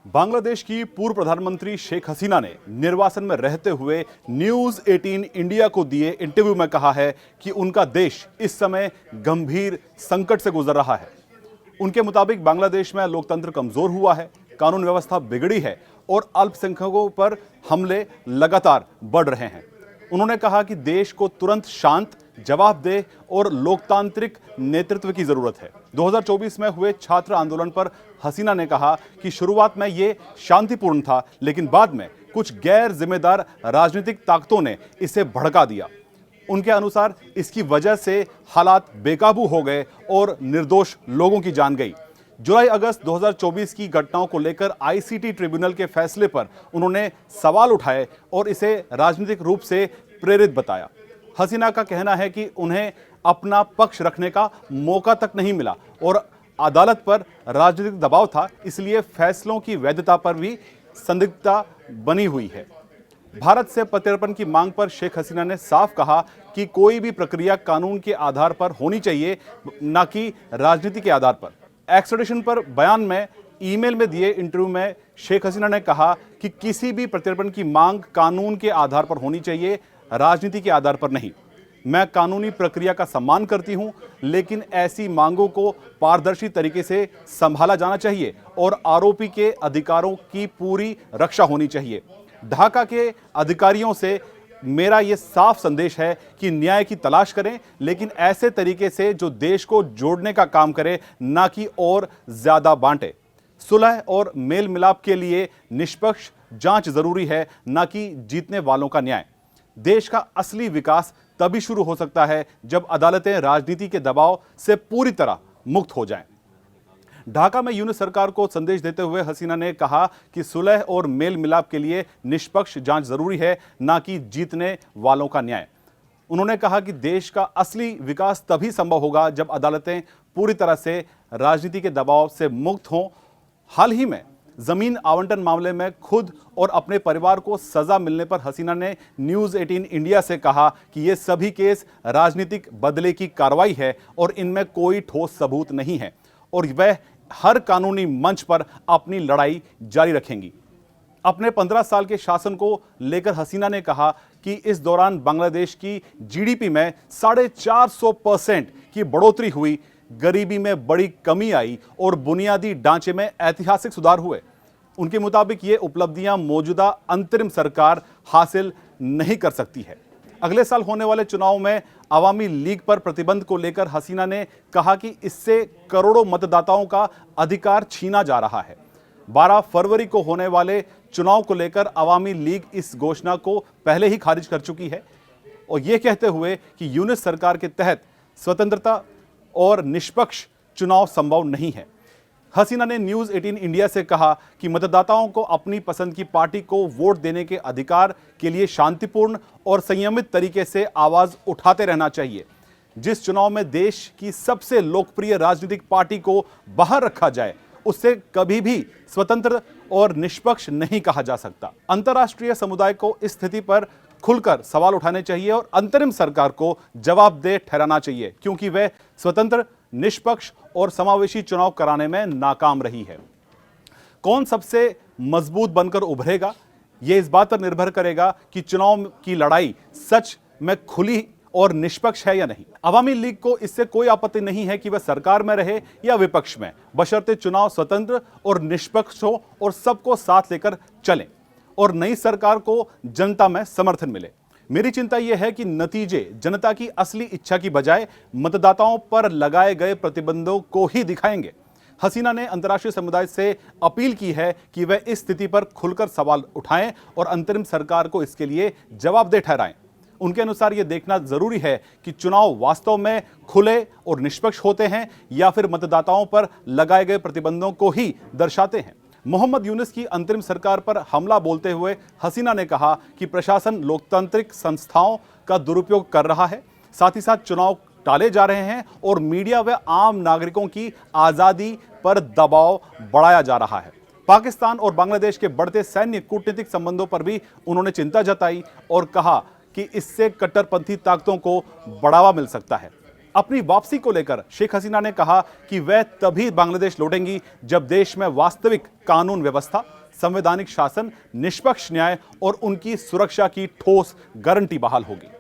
बांग्लादेश की पूर्व प्रधानमंत्री शेख हसीना ने निर्वासन में रहते हुए न्यूज 18 इंडिया को दिए इंटरव्यू में कहा है कि उनका देश इस समय गंभीर संकट से गुजर रहा है। उनके मुताबिक बांग्लादेश में लोकतंत्र कमजोर हुआ है, कानून व्यवस्था बिगड़ी है और अल्पसंख्यकों पर हमले लगातार बढ़ रहे हैं। उन्होंने कहा कि देश को तुरंत शांत, जवाबदेह और लोकतांत्रिक नेतृत्व की जरूरत है। 2024 में हुए छात्र आंदोलन पर हसीना ने कहा कि शुरुआत में ये शांतिपूर्ण था, लेकिन बाद में कुछ गैर जिम्मेदार राजनीतिक ताकतों ने इसे भड़का दिया। उनके अनुसार इसकी वजह से हालात बेकाबू हो गए और निर्दोष लोगों की जान गई। जुलाई अगस्त 2024 की घटनाओं को लेकर आईसीटी ट्रिब्यूनल के फैसले पर उन्होंने सवाल उठाए और इसे राजनीतिक रूप से प्रेरित बताया। हसीना का कहना है कि उन्हें अपना पक्ष रखने का मौका तक नहीं मिला और अदालत पर राजनीतिक दबाव था, इसलिए फैसलों की वैधता पर भी संदिग्धता बनी हुई है। भारत से प्रत्यर्पण की मांग पर शेख हसीना ने साफ कहा कि कोई भी प्रक्रिया कानून के आधार पर होनी चाहिए, न कि राजनीति के आधार पर। एक्स्ट्राडिशन पर बयान में ईमेल में दिए इंटरव्यू में शेख हसीना ने कहा कि किसी भी प्रत्यर्पण की मांग कानून के आधार पर होनी चाहिए, राजनीति के आधार पर नहीं। मैं कानूनी प्रक्रिया का सम्मान करती हूं, लेकिन ऐसी मांगों को पारदर्शी तरीके से संभाला जाना चाहिए और आरोपी के अधिकारों की पूरी रक्षा होनी चाहिए। ढाका के अधिकारियों से मेरा यह साफ संदेश है कि न्याय की तलाश करें, लेकिन ऐसे तरीके से जो देश को जोड़ने का काम करे, ना कि और ज्यादा बांटे। सुलह और मेल मिलाप के लिए निष्पक्ष जांच जरूरी है, ना कि जीतने वालों का न्याय। देश का असली विकास तभी शुरू हो सकता है जब अदालतें राजनीति के दबाव से पूरी तरह मुक्त हो जाएं। ढाका में यूनिस सरकार को संदेश देते हुए हसीना ने कहा कि सुलह और मेल मिलाप के लिए निष्पक्ष जांच जरूरी है, ना कि जीतने वालों का न्याय। उन्होंने कहा कि देश का असली विकास तभी संभव होगा जब अदालतें पूरी तरह से राजनीति के दबाव से मुक्त हों। हाल ही में जमीन आवंटन मामले में खुद और अपने परिवार को सजा मिलने पर हसीना ने न्यूज 18 इंडिया से कहा कि ये सभी केस राजनीतिक बदले की कार्रवाई है और इनमें कोई ठोस सबूत नहीं है और वह हर कानूनी मंच पर अपनी लड़ाई जारी रखेंगी। अपने 15 साल के शासन को लेकर हसीना ने कहा कि इस दौरान बांग्लादेश की जीडीपी में 450% की बढ़ोतरी हुई, गरीबी में बड़ी कमी आई और बुनियादी ढांचे में ऐतिहासिक सुधार हुए। उनके मुताबिक ये उपलब्धियां मौजूदा अंतरिम सरकार हासिल नहीं कर सकती है। अगले साल होने वाले चुनाव में अवामी लीग पर प्रतिबंध को लेकर हसीना ने कहा कि इससे करोड़ों मतदाताओं का अधिकार छीना जा रहा है। 12 फरवरी को होने वाले चुनाव को लेकर अवामी लीग इस घोषणा को पहले ही खारिज कर चुकी है और यह कहते हुए कि यूनिस सरकार के तहत स्वतंत्रता और निष्पक्ष चुनाव संभव नहीं है। हसीना ने न्यूज 18 इंडिया से कहा कि मतदाताओं को अपनी पसंद की पार्टी को वोट देने के अधिकार के लिए शांतिपूर्ण और संयमित तरीके से आवाज उठाते रहना चाहिए। जिस चुनाव में देश की सबसे लोकप्रिय राजनीतिक पार्टी को बाहर रखा जाए, उससे कभी भी स्वतंत्र और निष्पक्ष नहीं कहा जा सकता। अंतर्राष्ट्रीय समुदाय को इस स्थिति पर खुलकर सवाल उठाने चाहिए और अंतरिम सरकार को जवाबदेह ठहराना चाहिए, क्योंकि वह स्वतंत्र, निष्पक्ष और समावेशी चुनाव कराने में नाकाम रही है। कौन सबसे मजबूत बनकर उभरेगा, यह इस बात पर निर्भर करेगा कि चुनाव की लड़ाई सच में खुली और निष्पक्ष है या नहीं। अवामी लीग को इससे कोई आपत्ति नहीं है कि वह सरकार में रहे या विपक्ष में, बशर्ते चुनाव स्वतंत्र और निष्पक्ष हो और सबको साथ लेकर चलें और नई सरकार को जनता में समर्थन मिले। मेरी चिंता यह है कि नतीजे जनता की असली इच्छा की बजाय मतदाताओं पर लगाए गए प्रतिबंधों को ही दिखाएंगे। हसीना ने अंतर्राष्ट्रीय समुदाय से अपील की है कि वह इस स्थिति पर खुलकर सवाल उठाएं और अंतरिम सरकार को इसके लिए जवाबदेह ठहराएं। उनके अनुसार यह देखना जरूरी है कि चुनाव वास्तव में खुले और निष्पक्ष होते हैं या फिर मतदाताओं पर लगाए गए प्रतिबंधों को ही दर्शाते हैं। मोहम्मद यूनुस की अंतरिम सरकार पर हमला बोलते हुए हसीना ने कहा कि प्रशासन लोकतांत्रिक संस्थाओं का दुरुपयोग कर रहा है, साथ ही साथ चुनाव टाले जा रहे हैं और मीडिया व आम नागरिकों की आज़ादी पर दबाव बढ़ाया जा रहा है। पाकिस्तान और बांग्लादेश के बढ़ते सैन्य कूटनीतिक संबंधों पर भी उन्होंने चिंता जताई और कहा कि इससे कट्टरपंथी ताकतों को बढ़ावा मिल सकता है। अपनी वापसी को लेकर शेख हसीना ने कहा कि वह तभी बांग्लादेश लौटेंगी जब देश में वास्तविक कानून व्यवस्था, संवैधानिक शासन, निष्पक्ष न्याय और उनकी सुरक्षा की ठोस गारंटी बहाल होगी।